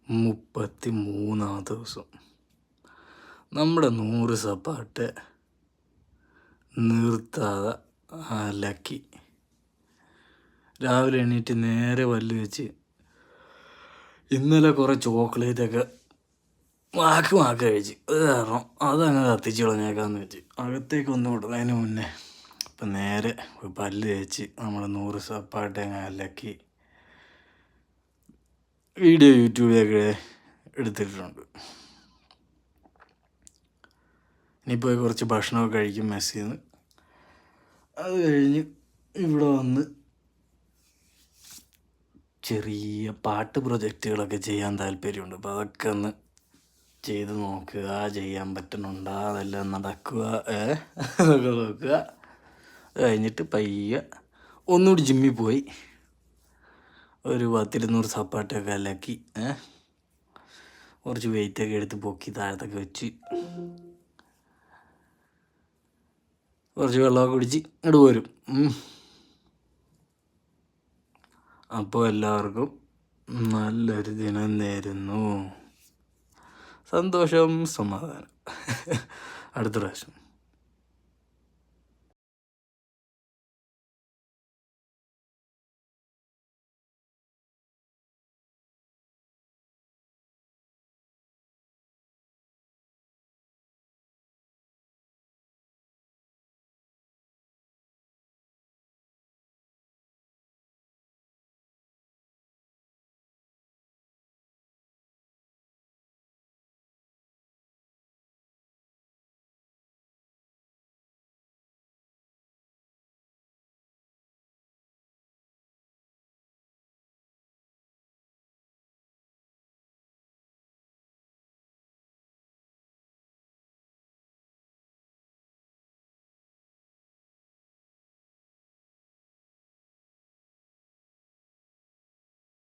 33-ാം ദിവസം നമ്മുടെ 100 സപ്പാട്ട് നിർത്താതെ ലക്കി രാവിലെ എണീറ്റ് നേരെ പല്ല് വെച്ച് ഇന്നലെ കുറേ ചോക്ലേറ്റൊക്കെ മാക്ക് കഴിച്ച് അത് കാരണം അതങ്ങ് കത്തിച്ച് കളഞ്ഞേക്കാന്ന് വെച്ച് അകത്തേക്ക് ഒന്നും ഇടുന്നതിന് മുന്നേ ഇപ്പം നേരെ പല്ല് തേച്ച് നമ്മൾ 100 സപ്പാട്ട് അങ്ങ് ലക്കി വീഡിയോ യൂട്യൂബിലൊക്കെ എടുത്തിട്ടുണ്ട്. ഇനിയിപ്പോൾ കുറച്ച് ഭക്ഷണമൊക്കെ കഴിക്കും മെസ്സിൽ നിന്ന്. അത് കഴിഞ്ഞ് ഇവിടെ വന്ന് ചെറിയ പാട്ട് പ്രൊജക്റ്റുകളൊക്കെ ചെയ്യാൻ താല്പര്യമുണ്ട്. അപ്പോൾ അതൊക്കെ ഒന്ന് ചെയ്ത് നോക്കുക, ചെയ്യാൻ പറ്റുന്നുണ്ടോ, അതെല്ലാം നടക്കുക അതൊക്കെ നോക്കുക. അത് കഴിഞ്ഞിട്ട് പയ്യെ ഒന്നുകൂടി ജിമ്മിൽ പോയി ഒരു 10-200 സപ്പാട്ടൊക്കെ അലക്കി കുറച്ച് വെയിറ്റൊക്കെ എടുത്ത് പൊക്കി താഴത്തൊക്കെ വെച്ച് കുറച്ച് വെള്ളമൊക്കെ കുടിച്ച് ഇങ്ങോട്ട് പോരും. അപ്പോൾ എല്ലാവർക്കും നല്ലൊരു ദിനം നേരുന്നു. സന്തോഷം, സമാധാനം. അടുത്ത പ്രാവശ്യം.